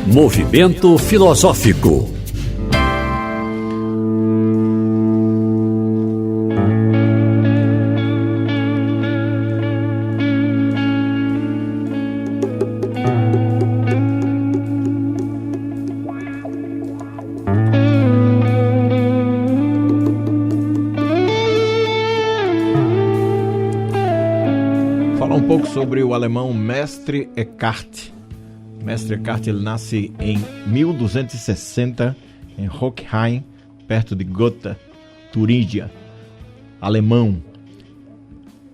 Movimento filosófico. Falar um pouco sobre o alemão Mestre Eckhart. Mestre Eckhart, ele nasce em 1260 em Hochheim, perto de Gotha, Turígia, alemão.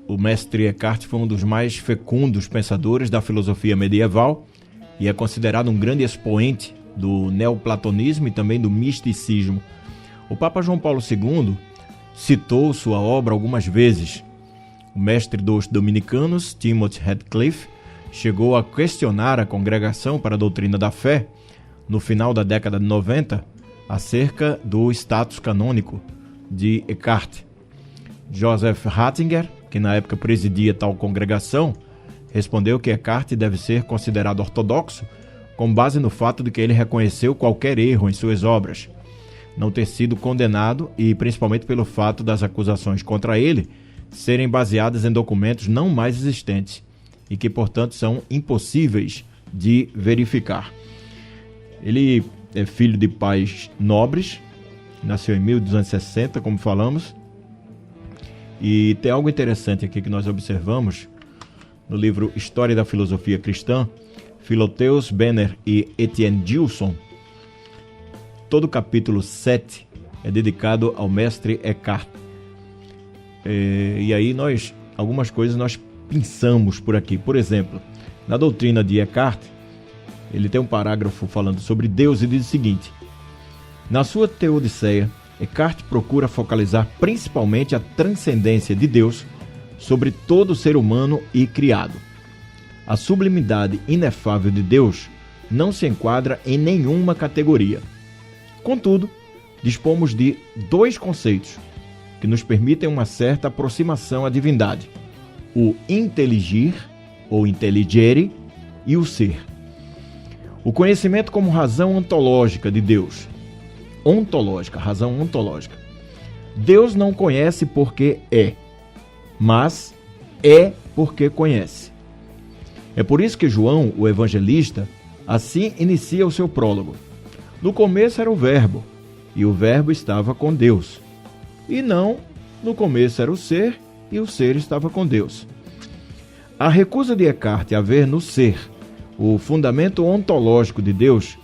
O Mestre Eckhart foi um dos mais fecundos pensadores da filosofia medieval e é considerado um grande expoente do neoplatonismo e também do misticismo. O Papa João Paulo II citou sua obra algumas vezes. O mestre dos dominicanos, Timothy Radcliffe, chegou a questionar a Congregação para a Doutrina da Fé, no final da década de 90, acerca do status canônico de Eckhart. Joseph Ratzinger, que na época presidia tal congregação, respondeu que Eckhart deve ser considerado ortodoxo com base no fato de que ele reconheceu qualquer erro em suas obras, não ter sido condenado e principalmente pelo fato das acusações contra ele serem baseadas em documentos não mais existentes e que, portanto, são impossíveis de verificar. Ele é filho de pais nobres, nasceu em 1260, como falamos, e tem algo interessante aqui que nós observamos no livro História da Filosofia Cristã, Philotheus Benner e Etienne Gilson. Todo o capítulo 7 é dedicado ao mestre Eckhart. E aí algumas coisas nós pensamos por aqui. Por exemplo, na doutrina de Eckhart, ele tem um parágrafo falando sobre Deus e diz o seguinte: na sua Teodiceia, Eckhart procura focalizar principalmente a transcendência de Deus sobre todo ser humano e criado. A sublimidade inefável de Deus não se enquadra em nenhuma categoria. Contudo, dispomos de dois conceitos que nos permitem uma certa aproximação à divindade: o inteligir, ou intelligere, e o ser. O conhecimento como razão ontológica de Deus. Ontológica, razão ontológica. Deus não conhece porque é, mas é porque conhece. É por isso que João, o evangelista, assim inicia o seu prólogo. No começo era o Verbo, e o Verbo estava com Deus. E não, no começo era o ser, e o ser estava com Deus. A recusa de Eckhart a ver no ser o fundamento ontológico de Deus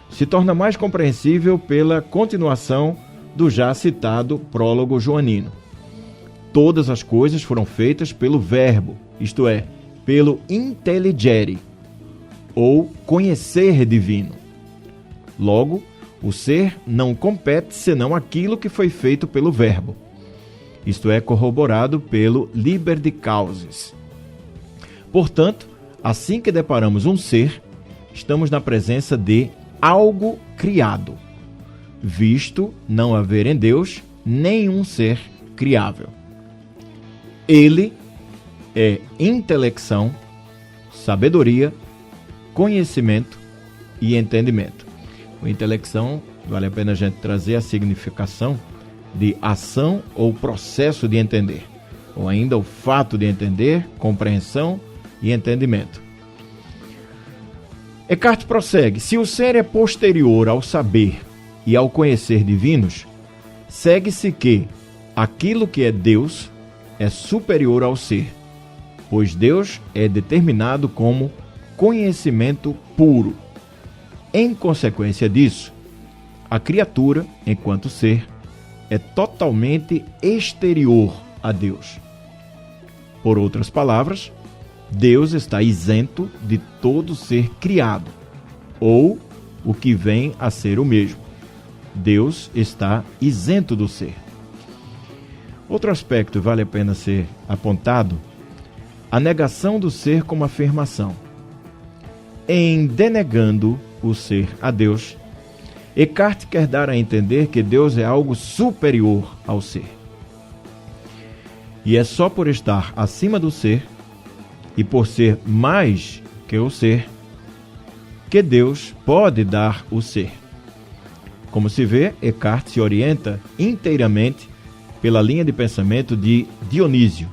se torna mais compreensível pela continuação do já citado prólogo joanino. Todas as coisas foram feitas pelo Verbo, isto é, pelo intelligere, ou conhecer divino. Logo, o ser não compete senão aquilo que foi feito pelo Verbo. Isto é corroborado pelo liber de causis. Portanto, assim que deparamos um ser, estamos na presença de algo criado, visto não haver em Deus nenhum ser criável. Ele é intelecção, sabedoria, conhecimento e entendimento. O intelecção, vale a pena a gente trazer a significação de ação ou processo de entender, ou ainda o fato de entender, compreensão e entendimento. Eckhart prossegue: se o ser é posterior ao saber e ao conhecer divinos, segue-se que aquilo que é Deus é superior ao ser, pois Deus é determinado como conhecimento puro. Em consequência disso, a criatura, enquanto ser, é totalmente exterior a Deus. Por outras palavras, Deus está isento de todo ser criado, ou o que vem a ser o mesmo. Deus está isento do ser. Outro aspecto vale a pena ser apontado: a negação do ser como afirmação. Em denegando o ser a Deus, Eckhart quer dar a entender que Deus é algo superior ao ser. E é só por estar acima do ser e por ser mais que o ser que Deus pode dar o ser. Como se vê, Eckhart se orienta inteiramente pela linha de pensamento de Dionísio,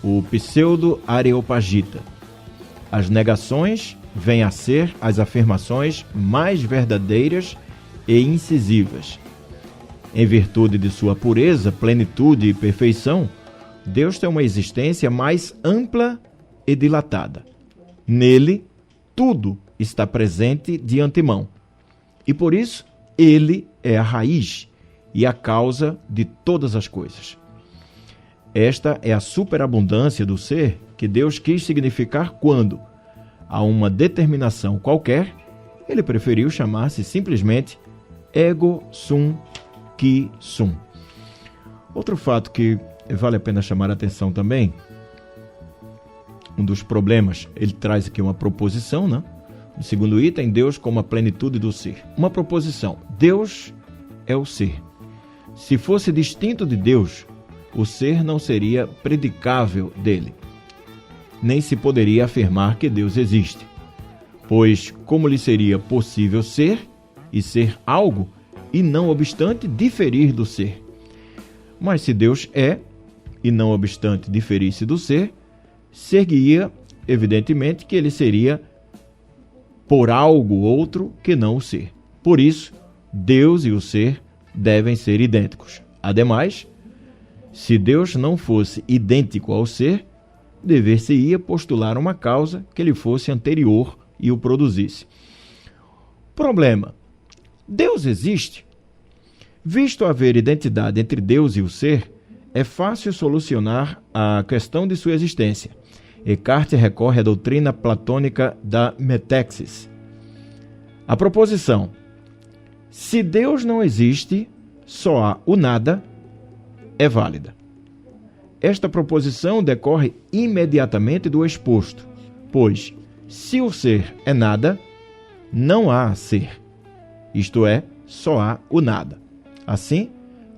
o pseudo-areopagita. As negações vêm a ser as afirmações mais verdadeiras e incisivas. Em virtude de sua pureza, plenitude e perfeição, Deus tem uma existência mais ampla e dilatada. Nele, tudo está presente de antemão. E por isso, ele é a raiz e a causa de todas as coisas. Esta é a superabundância do ser que Deus quis significar quando, a uma determinação qualquer, ele preferiu chamar-se simplesmente Ego Sum Qui Sum. Outro fato que vale a pena chamar a atenção também, um dos problemas, ele traz aqui uma proposição, né? No segundo item, Deus como a plenitude do ser. Uma proposição, Deus é o ser. Se fosse distinto de Deus, o ser não seria predicável dele. Nem se poderia afirmar que Deus existe. Pois como lhe seria possível ser e ser algo, e não obstante diferir do ser? Mas se Deus é, e não obstante diferisse do ser, seguia, evidentemente, que ele seria por algo outro que não o ser. Por isso, Deus e o ser devem ser idênticos. Ademais, se Deus não fosse idêntico ao ser, dever-se-ia postular uma causa que lhe fosse anterior e o produzisse. Problema: Deus existe? Visto haver identidade entre Deus e o ser, é fácil solucionar a questão de sua existência. Eckhart recorre à doutrina platônica da metexis. A proposição: se Deus não existe, só há o nada, é válida. Esta proposição decorre imediatamente do exposto, pois, se o ser é nada, não há ser. Isto é, só há o nada. Assim,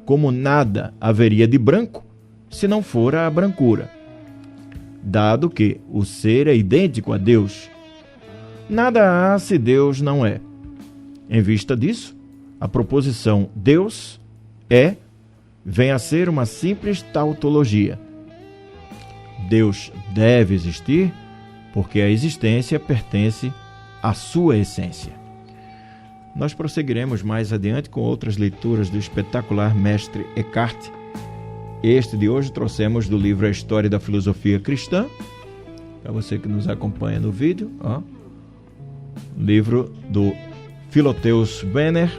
como nada haveria de branco, se não fora a brancura. Dado que o ser é idêntico a Deus, nada há se Deus não é. Em vista disso, a proposição Deus é vem a ser uma simples tautologia. Deus deve existir porque a existência pertence à sua essência. Nós prosseguiremos mais adiante com outras leituras do espetacular mestre Eckhart. Este de hoje trouxemos do livro A História da Filosofia Cristã, para você que nos acompanha no vídeo, livro do Philotheus Benner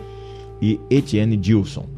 e Etienne Gilson.